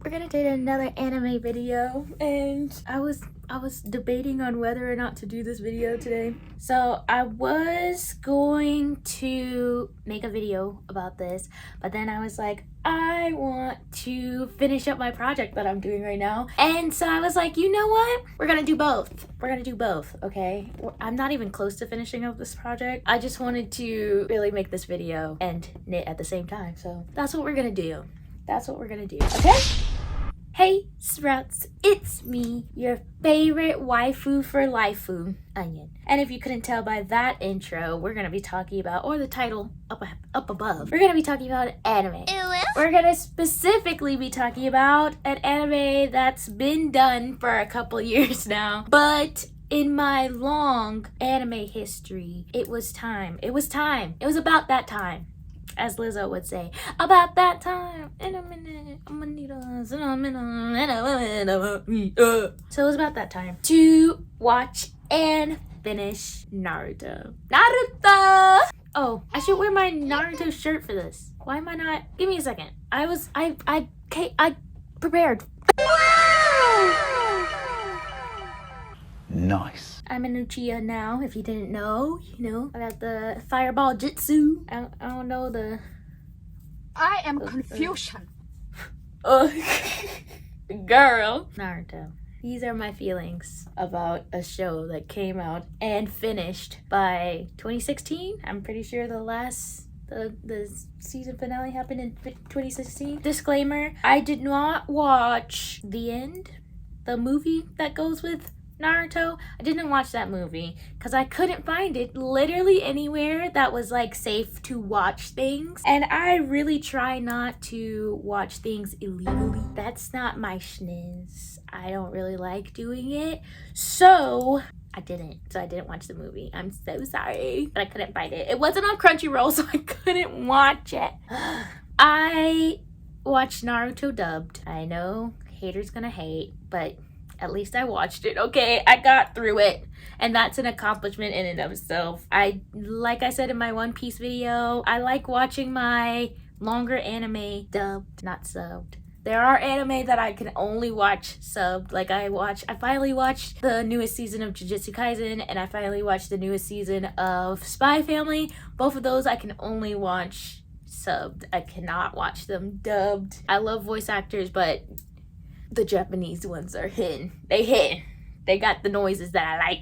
We're gonna do another anime video, and I was debating on whether or not to do this video today. So I was going to make a video about this, but then I was like, I want to finish up my project that I'm doing right now. And so I was like, you know what? We're gonna do both. We're gonna do both, okay? I'm not even close to finishing up this project. I just wanted to really make this video and knit at the same time. So that's what we're gonna do. That's what we're gonna do, okay? Hey Sprouts, it's me, your favorite waifu for lifeu, Onion. And if you couldn't tell by that intro, we're gonna be talking about, or the title up above, we're gonna be talking about anime. We're gonna specifically be talking about an anime that's been done for a couple years now, but in my long anime history, it was time. It was time. It was about that time. As Lizzo would say, about that time, in a minute, I'm gonna need us, in a minute, So it was about that time to watch and finish Naruto. Oh, I should wear my Naruto shirt for this. Why am I not? Give me a second. I prepared. Nice. I'm an Uchiha now, if you didn't know. You know, I got the fireball jutsu. I don't know the... I am confusion. Girl. Naruto. These are my feelings about a show that came out and finished by 2016. I'm pretty sure the season finale happened in 2016. Disclaimer, I did not watch the end, the movie that goes with Naruto. I didn't watch that movie because I couldn't find it literally anywhere that was like safe to watch things, and I really try not to watch things illegally. That's not my schniz. I don't really like doing it, so I didn't watch the movie. I'm so sorry, but I couldn't find it. It wasn't on Crunchyroll, so I couldn't watch it. I watched Naruto dubbed. I know haters gonna hate, but at least I watched it, okay? I got through it, and that's an accomplishment in and of itself. Like I said in my One Piece video, I like watching my longer anime dubbed, not subbed. There are anime that I can only watch subbed. Like I finally watched the newest season of Jujutsu Kaisen, and I finally watched the newest season of Spy Family. Both of those I can only watch subbed. I cannot watch them dubbed. I love voice actors, but the Japanese ones are hidden. They got the noises that I like.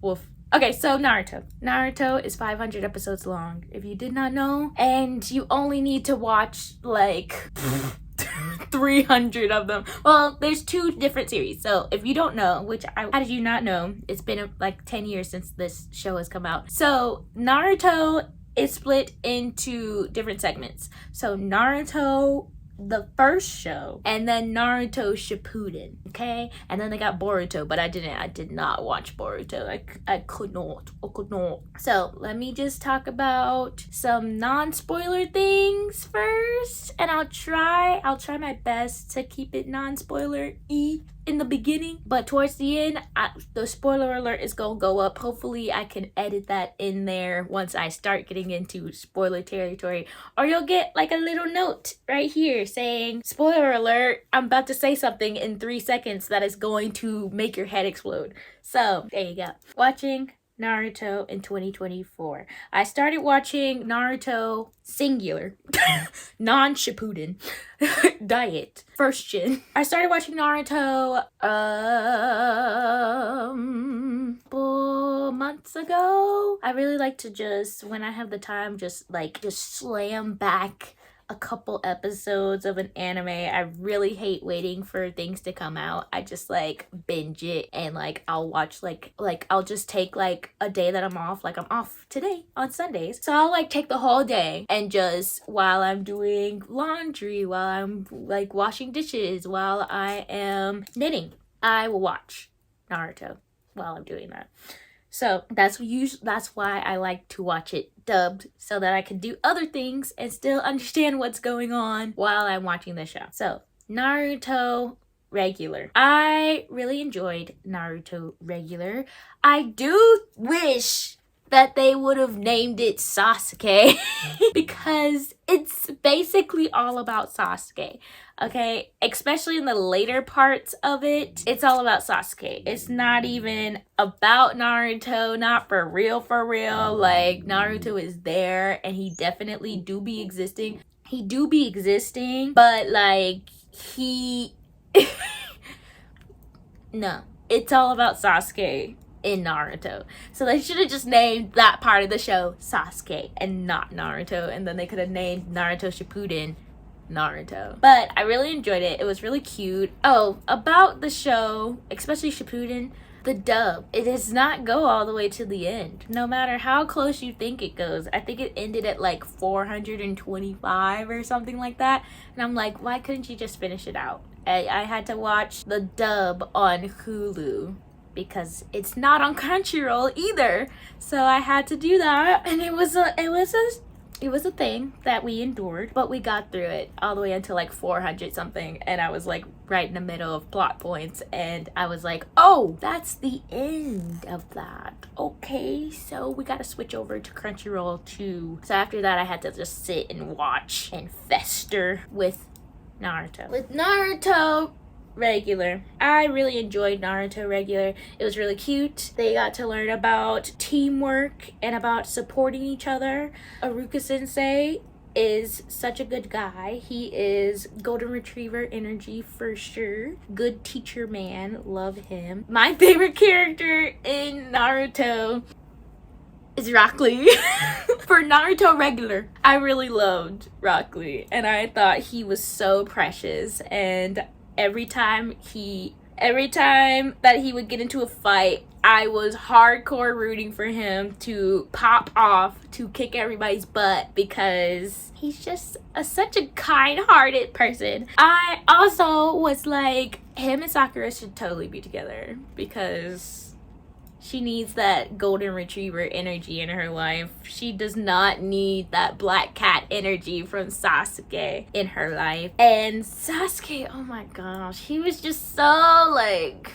Woof. Okay, so Naruto. Naruto is 500 episodes long. If you did not know, and you only need to watch like 300 of them. Well, there's 2 different series. So if you don't know, how did you not know? It's been like 10 years since this show has come out. So Naruto is split into different segments. So Naruto, the first show, and then Naruto Shippuden, okay? And then they got Boruto, but I did not watch Boruto. I could not. So let me just talk about some non-spoiler things first, and I'll try my best to keep it non-spoiler-y in the beginning, but towards the end, the spoiler alert is gonna go up. Hopefully I can edit that in there once I start getting into spoiler territory, or you'll get like a little note right here saying, spoiler alert, I'm about to say something in 3 seconds that is going to make your head explode. So there you go. Watching Naruto in 2024. I started watching Naruto singular, non-Shippuden, diet, first gen. I started watching Naruto 4 months ago. I really like to just, when I have the time, just slam back a couple episodes of an anime. I really hate waiting for things to come out. I just like binge it, and like I'll watch like I'll just take like a day that I'm off. Like I'm off today on Sundays, so I'll like take the whole day, and just while I'm doing laundry, while I'm like washing dishes, while I am knitting, I will watch Naruto while I'm doing that. So that's why I like to watch it dubbed, so that I can do other things and still understand what's going on while I'm watching the show. So Naruto regular. I really enjoyed Naruto regular. I do wish that they would have named it Sasuke because it's basically all about Sasuke. Okay, especially in the later parts of it, it's all about Sasuke. It's not even about Naruto, not for real, for real. Like, Naruto is there and he definitely do be existing. He do be existing, but like, he... No, it's all about Sasuke in Naruto. So they should have just named that part of the show Sasuke and not Naruto, and then they could have named Naruto Shippuden Naruto. But I really enjoyed it. It was really cute. Oh, about the show, especially Shippuden, the dub, it does not go all the way to the end, no matter how close you think it goes. I think it ended at like 425 or something like that, and I'm like, why couldn't you just finish it out? I had to watch the dub on Hulu because it's not on Crunchyroll either, so I had to do that, and it was a thing that we endured, but we got through it all the way until like 400 something, and I was like right in the middle of plot points, and I was like, oh, that's the end of that. Okay, so we gotta switch over to Crunchyroll too. So after that, I had to just sit and watch and fester with Naruto. With Naruto regular, I really enjoyed Naruto regular. It was really cute. They got to learn about teamwork and about supporting each other. Aruka sensei is such a good guy. He is golden retriever energy for sure. Good teacher man, love him. My favorite character in Naruto is Rock Lee. For Naruto regular, I really loved Rock Lee, and I thought he was so precious, and every time that he would get into a fight, I was hardcore rooting for him to pop off, to kick everybody's butt, because he's just such a kind-hearted person. I also was like, him and Sakura should totally be together, because she needs that golden retriever energy in her life. She does not need that black cat energy from Sasuke in her life. And Sasuke, oh my gosh, he was just so like,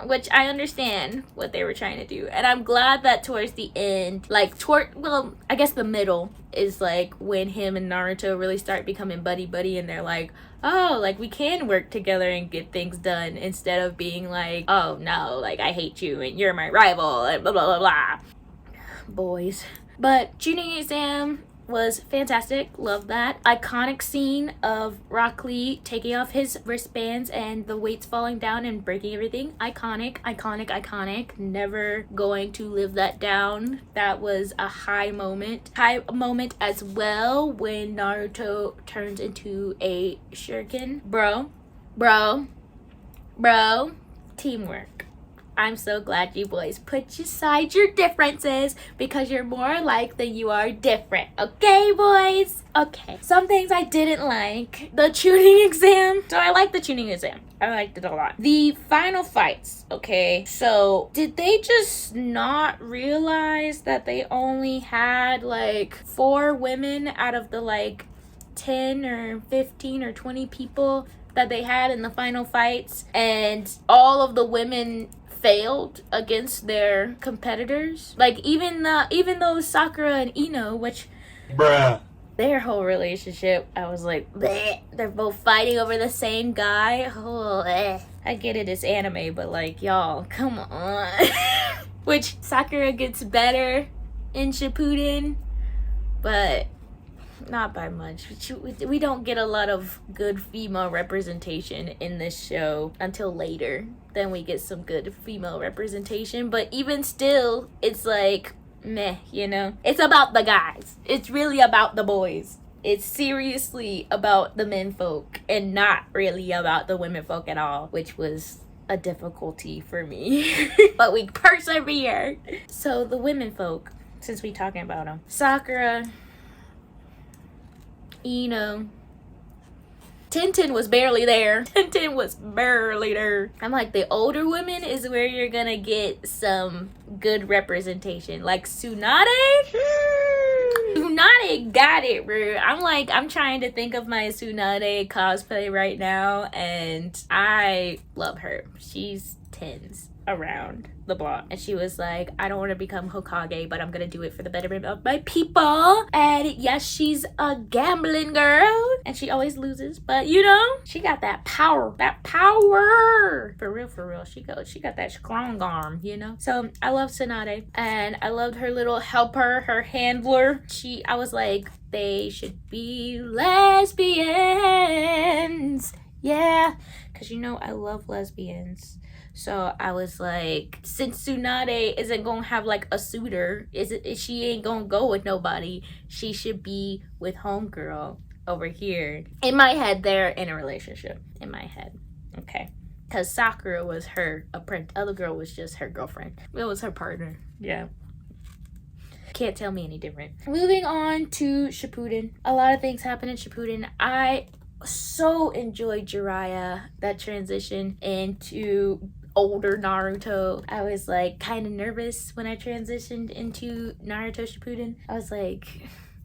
which I understand what they were trying to do. And I'm glad that towards the end, like well, I guess the middle is like when him and Naruto really start becoming buddy-buddy, and they're like, oh, like we can work together and get things done, instead of being like, oh no, like I hate you and you're my rival and blah blah blah blah. Boys. But Chunin exam was fantastic. Love that. Iconic scene of Rock Lee taking off his wristbands and the weights falling down and breaking everything. Iconic, iconic, iconic. Never going to live that down. That was a high moment. High moment as well when Naruto turns into a shuriken. Bro. Teamwork. I'm so glad you boys put aside your differences, because you're more alike than you are different. Okay, boys? Okay. Some things I didn't like. The tuning exam. So I liked the tuning exam. I liked it a lot. The final fights, okay? So did they just not realize that they only had like 4 women out of the like 10 or 15 or 20 people that they had in the final fights, and all of the women failed against their competitors? Like even though Sakura and Ino, which their whole relationship, I was like, bleh. They're both fighting over the same guy. Oh, I get it, it's anime, but like, y'all, come on. Which Sakura gets better in Shippuden, but not by much. We don't get a lot of good female representation in this show until later. Then we get some good female representation, but even still, it's like meh, you know? It's about the guys. It's really about the boys. It's seriously about the men folk and not really about the women folk at all, which was a difficulty for me. But we persevered. So the women folk, since we talking about them, Sakura, Ino, Tintin was barely there. I'm like, the older women is where you're gonna get some good representation. Like Tsunade got it, bro. I'm trying to think of my Tsunade cosplay right now, and I love her. She's tens around the block, and she was like, I don't want to become Hokage, but I'm gonna do it for the betterment of my people. And yes, she's a gambling girl and she always loses, but you know, she got that power, for real. She got that strong arm, you know. So I love Tsunade, and I loved her little helper, her handler. I was like, they should be lesbians, yeah, because you know I love lesbians. So I was like, since Tsunade isn't gonna have like a suitor, she ain't gonna go with nobody, she should be with homegirl over here. In my head, they're in a relationship. In my head, okay, because Sakura was her apprentice, other girl was just her girlfriend. It was her partner. Yeah. Can't tell me any different. Moving on to Shippuden. A lot of things happen in Shippuden. I so enjoyed Jiraiya, that transition into older Naruto. I was like kind of nervous when I transitioned into Naruto Shippuden. I was like,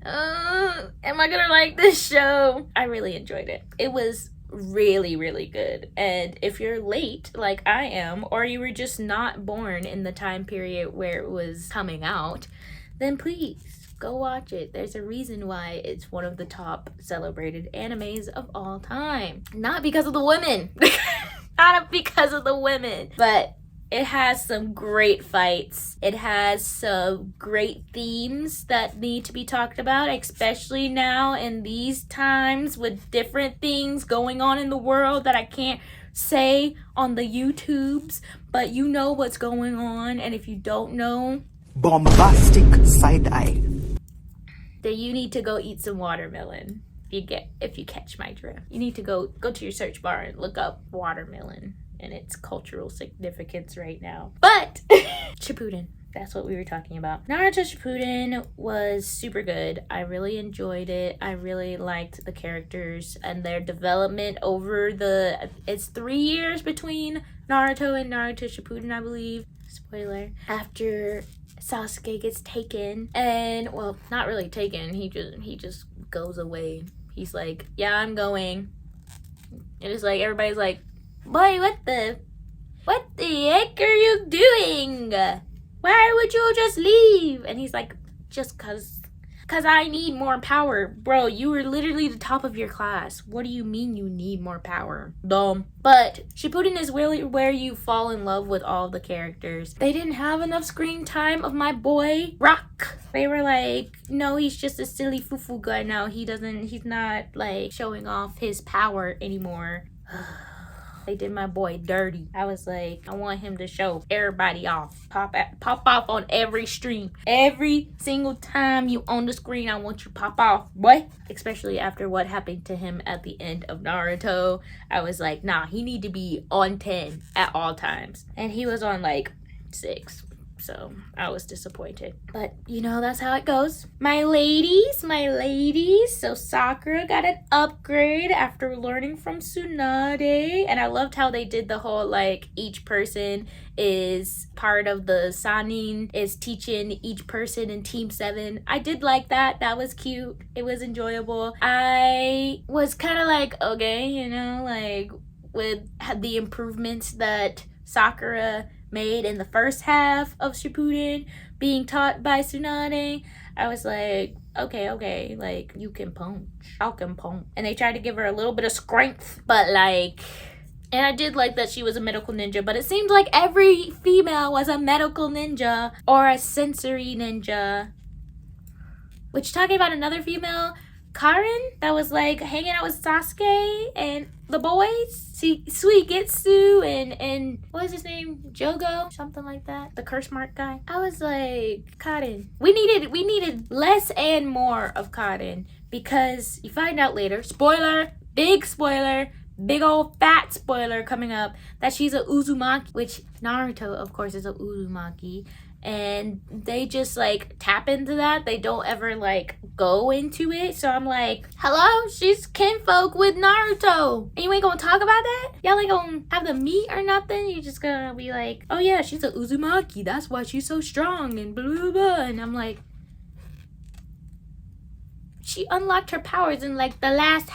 am I gonna like this show? I really enjoyed it. It was really good. And if you're late like I am, or you were just not born in the time period where it was coming out, then please go watch it. There's a reason why it's one of the top celebrated animes of all time. Not because of the women. Not because of the women. But it has some great fights. It has some great themes that need to be talked about, especially now in these times with different things going on in the world that I can't say on the YouTubes. But you know what's going on. And if you don't know, bombastic side eye, then you need to go eat some watermelon. If you catch my drift, you need to go to your search bar and look up watermelon and its cultural significance right now. But Shippuden, that's what we were talking about. Naruto Shippuden was super good. I really enjoyed it. I really liked the characters and their development over it's 3 years between Naruto and Naruto Shippuden, I believe. Spoiler. After Sasuke gets taken, and well, not really taken, he just goes away. He's like, yeah, I'm going. And it's like, everybody's like, boy, what the heck are you doing? Why would you just leave? And he's like, just cause I need more power. Bro, you were literally the top of your class. What do you mean you need more power? Dumb. But Shippuden is really where you fall in love with all the characters. They didn't have enough screen time of my boy Rock. They were like, no, he's just a silly foo-foo guy now. He's not like showing off his power anymore. They did my boy dirty. I was like, I want him to show everybody off. Pop off on every stream. Every single time you on the screen, I want you to pop off, boy. Especially after what happened to him at the end of Naruto. I was like, nah, he need to be on 10 at all times. And he was on like 6. So I was disappointed. But you know, that's how it goes. My ladies. So Sakura got an upgrade after learning from Tsunade. And I loved how they did the whole like each person is part of the Sanin, is teaching each person in Team 7. I did like that. That was cute. It was enjoyable. I was kind of like, okay, you know, like with the improvements that Sakura made in the first half of Shippuden being taught by Tsunade, I was like, okay, like, you can punch. I can punch. And they tried to give her a little bit of strength, but like, and I did like that she was a medical ninja, but it seemed like every female was a medical ninja or a sensory ninja. Which, talking about another female, Karin, that was like hanging out with Sasuke and the boys. See, Suigetsu and what was his name? Jogo? Something like that. The curse mark guy. I was like, Karin. We needed less and more of Karin, because you find out later, spoiler, big old fat spoiler coming up, that she's a Uzumaki, which Naruto, of course, is a Uzumaki. And they just like tap into that. They don't ever like go into it. So I'm like, hello, she's kinfolk with Naruto. And you ain't gonna talk about that? Y'all ain't gonna have the meat or nothing? You're just gonna be like, oh yeah, she's a Uzumaki. That's why she's so strong and blah, blah, blah. And I'm like, she unlocked her powers in like the last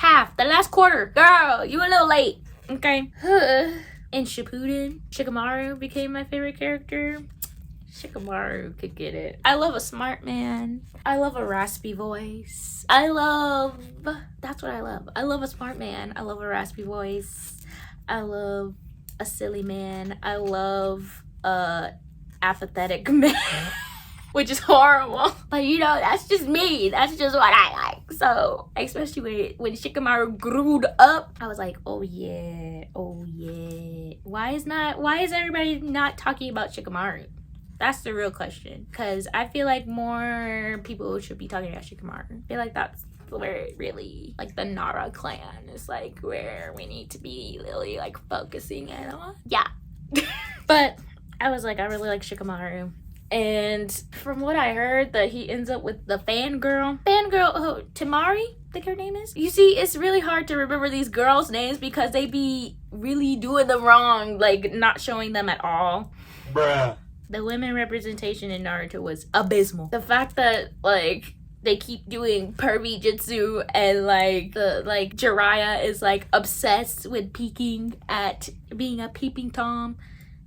quarter. Girl, you a little late. Okay. in Shippuden, Shikamaru became my favorite character. Shikamaru could get it. I love a smart man. I love a raspy voice. That's what I love. I love a smart man. I love a raspy voice. I love a silly man. I love a apathetic man. Which is horrible. But you know, that's just me. That's just what I like. So, especially when Shikamaru grew up, I was like, oh yeah. Why is everybody not talking about Shikamaru? That's the real question. Because I feel like more people should be talking about Shikamaru. I feel like that's where it really, like the Nara clan is like where we need to be really like focusing on. Yeah. But I was like, I really like Shikamaru. And from what I heard, that he ends up with the fangirl, Temari, I think her name is. You see, it's really hard to remember these girls' names because they be really doing them wrong, like not showing them at all. Bruh. The women representation in Naruto was abysmal. The fact that, like, they keep doing pervy jutsu and, like, Jiraiya is, like, obsessed with peeking at being a peeping Tom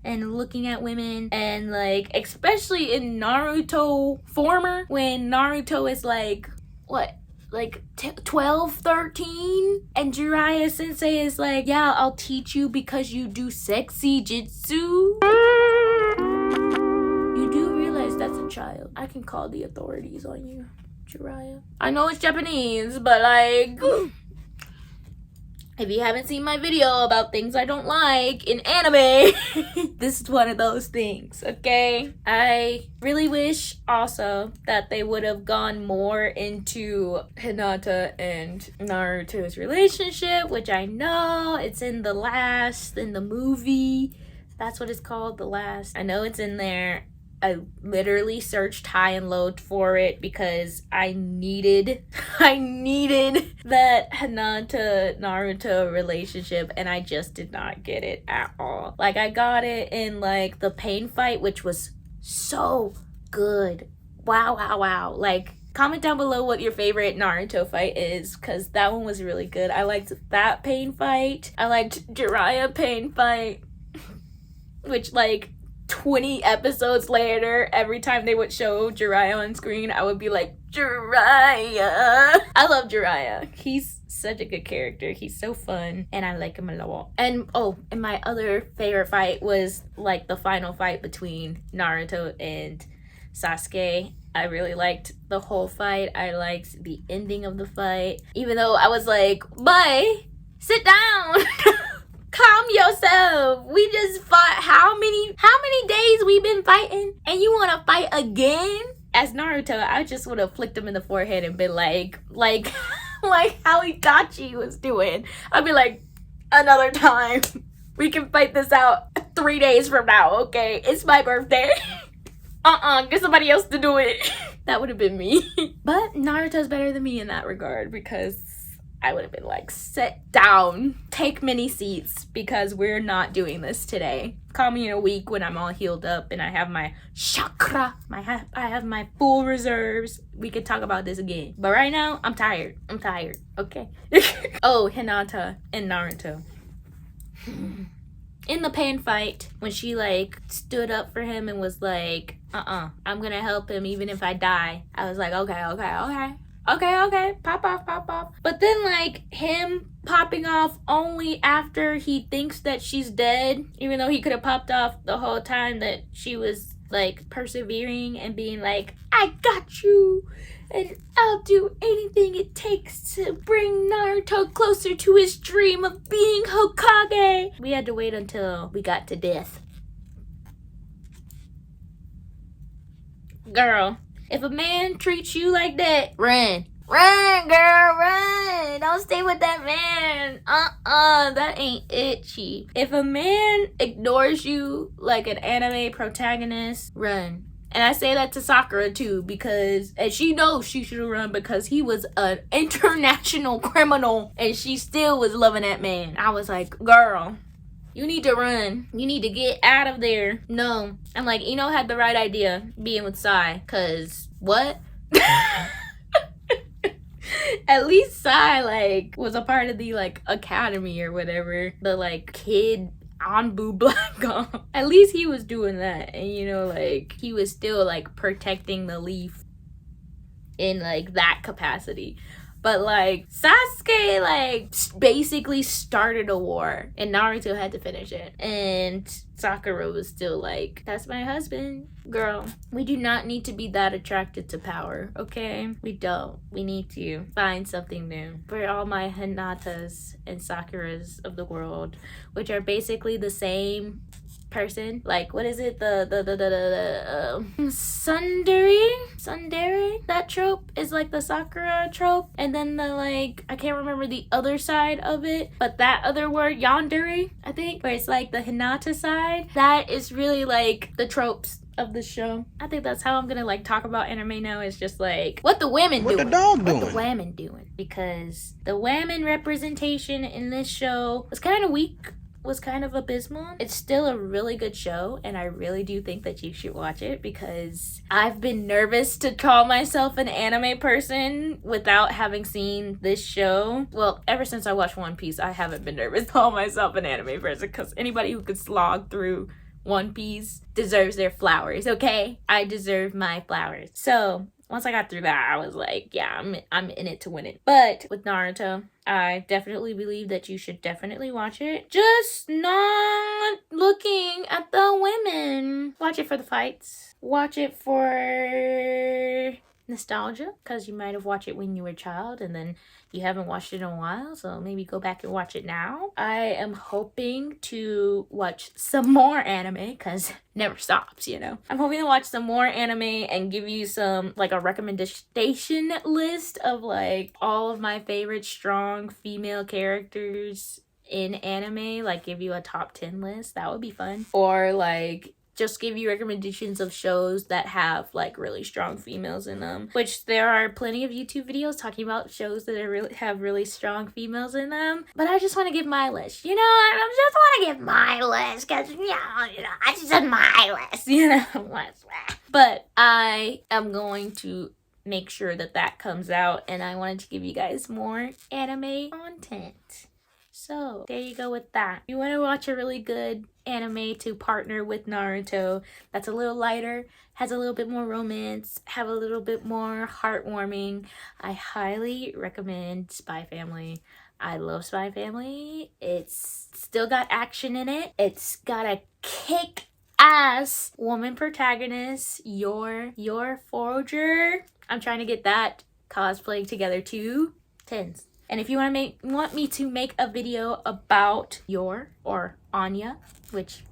and looking at women, and like especially in Naruto former when Naruto is like what, like 12, 13, and Jiraiya sensei is like, yeah, I'll teach you because you do sexy jutsu. You do realize that's a child. I can call the authorities on you, Jiraiya. I know it's Japanese, but like if you haven't seen my video about things I don't like in anime, this is one of those things, okay? I really wish also that they would have gone more into Hinata and Naruto's relationship, which I know it's in the movie. That's what it's called, The Last. I know it's in there. I literally searched high and low for it because I needed that Hinata Naruto relationship, and I just did not get it at all. Like, I got it in like the pain fight, which was so good. Wow. Like, comment down below what your favorite Naruto fight is, because that one was really good. I liked that pain fight. I liked Jiraiya pain fight, which like 20 episodes later, every time they would show Jiraiya on screen, I would be like, Jiraiya. I love Jiraiya. He's such a good character. He's so fun, and I like him a lot. And my other favorite fight was like the final fight between Naruto and Sasuke. I really liked the whole fight. I liked the ending of the fight, even though I was like, bye, sit down. Calm yourself. We just fought how many days we been fighting, and you want to fight again? As Naruto, I just would have flicked him in the forehead and been like how Itachi was doing. I'd be like, another time. We can fight this out 3 days from now, okay? It's my birthday. Get somebody else to do it. That would have been me. But Naruto's better than me in that regard, because I would have been like, sit down, take many seats, because we're not doing this today. Call me in a week when I'm all healed up and I have my chakra, I have my full reserves. We could talk about this again. But right now, I'm tired, okay? Oh, Hinata and Naruto. In the pain fight, when she like stood up for him and was like, I'm gonna help him even if I die, I was like, okay, pop off. But then like him popping off only after he thinks that she's dead, even though he could have popped off the whole time that she was like persevering and being like, I got you, and I'll do anything it takes to bring Naruto closer to his dream of being Hokage. We had to wait until we got to death. Girl, if a man treats you like that, run. Run, girl, run. Don't stay with that man. That ain't itchy. If a man ignores you like an anime protagonist, run. And I say that to Sakura too, because, and she knows she should run because he was an international criminal and she still was loving that man. I was like, girl, you need to run. You need to get out of there. No. I'm like, Ino had the right idea being with Sai, cause what? At least Sai like was a part of the like academy or whatever, the like kid Anbu Black Arm. At least he was doing that. And you know, like, he was still like protecting the leaf in like that capacity. But like Sasuke like basically started a war and Naruto had to finish it. And Sakura was still like, that's my husband. Girl, we do not need to be that attracted to power, okay? We don't. We need to find something new. For all my Hinatas and Sakuras of the world, which are basically the same person, like, what is it, the Sundari, that trope is like the Sakura trope, and then the, like, I can't remember the other side of it, but that other word, yandere, I think, where it's like the Hinata side, that is really like the tropes of the show. I think that's how I'm gonna like talk about anime now. It's just like what the women doing, what the women doing, because the women representation in this show was kind of weak, was kind of abysmal. It's still a really good show, and I really do think that you should watch it, because I've been nervous to call myself an anime person without having seen this show. Well, ever since I watched One Piece, I haven't been nervous to call myself an anime person, because anybody who could slog through One Piece deserves their flowers, okay? I deserve my flowers. So once I got through that, I was like, yeah, I'm in it to win it. But with Naruto, I definitely believe that you should definitely watch it. Just not looking at the women. Watch it for the fights. Watch it for nostalgia, because you might have watched it when you were a child and then you haven't watched it in a while, so maybe go back and watch it now. I am hoping to watch some more anime, because never stops, you know. I'm hoping to watch some more anime and give you some, like, a recommendation list of like all of my favorite strong female characters in anime, like give you a top 10 list. That would be fun. Or like just give you recommendations of shows that have like really strong females in them, which there are plenty of YouTube videos talking about shows that are have really strong females in them. But I just want to give my list, you know. I just want to give my list, because you know, I just said my list, you know. But I am going to make sure that that comes out, and I wanted to give you guys more anime content. So there you go with that. You want to watch a really good anime to partner with Naruto that's a little lighter, has a little bit more romance, have a little bit more heartwarming, I highly recommend Spy Family. I love Spy Family. It's still got action in it. It's got a kick-ass woman protagonist, your forger. I'm trying to get that cosplay together too. Tens. And if you want me to make a video about Yor or Anya, which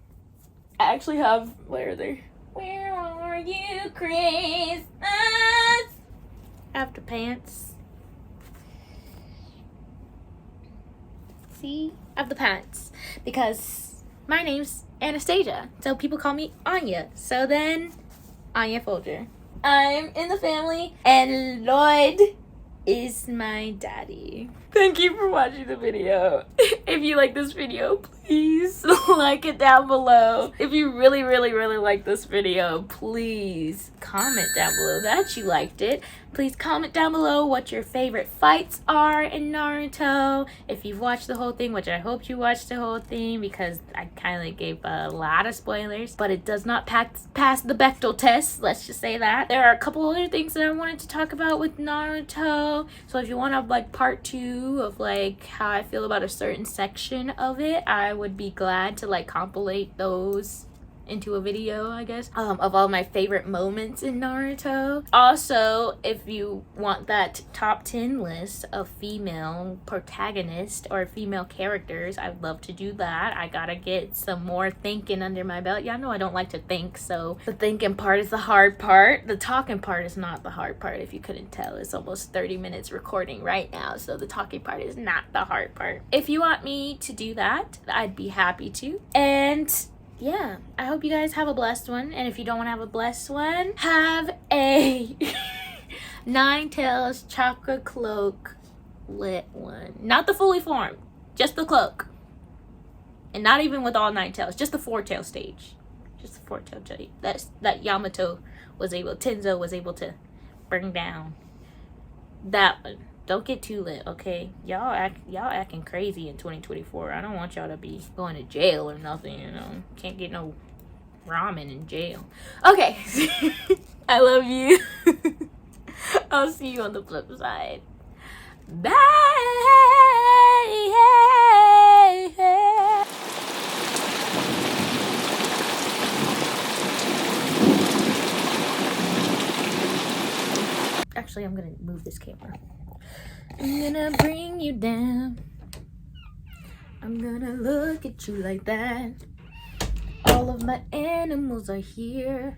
I actually have, where are they? Where are you, Christmas? After pants. See? I have the pants. Because my name's Anastasia. So people call me Anya. So then, Anya Folger. I'm in the family, and Lloyd is my daddy. Thank you for watching the video. If you like this video, please like it down below. If you really like this video, please comment down below that you liked it. Please comment down below what your favorite fights are in Naruto. If you've watched the whole thing, which I hope you watched the whole thing, because I kind of gave a lot of spoilers, but it does not pass the Bechdel test, let's just say that. There are a couple other things that I wanted to talk about with Naruto, so if you want to have like part 2 of like how I feel about a certain section of it, I would be glad to like compilate those into a video, I guess, of all my favorite moments in Naruto. Also, if you want that top 10 list of female protagonists or female characters, I'd love to do that. I gotta get some more thinking under my belt. Y'all know I don't like to think, so the thinking part is the hard part. The talking part is not the hard part, if you couldn't tell. It's almost 30 minutes recording right now, so the talking part is not the hard part. If you want me to do that, I'd be happy to. And yeah, I hope you guys have a blessed one. And if you don't want to have a blessed one, have a Nine Tails chakra cloak lit one. Not the fully formed, just the cloak. And not even with all 9 tails, just the 4-tail stage. Just the 4-tail stage. That Yamato was able, Tenzo was able to bring down. That one. don't get too lit, okay? Y'all acting crazy in 2024. I don't want y'all to be going to jail or nothing, you know. Can't get no ramen in jail. Okay. I love you. I'll see you on the flip side. Bye. Actually, I'm gonna move this camera. I'm gonna bring you down. I'm gonna look at you like that. All of my animals are here.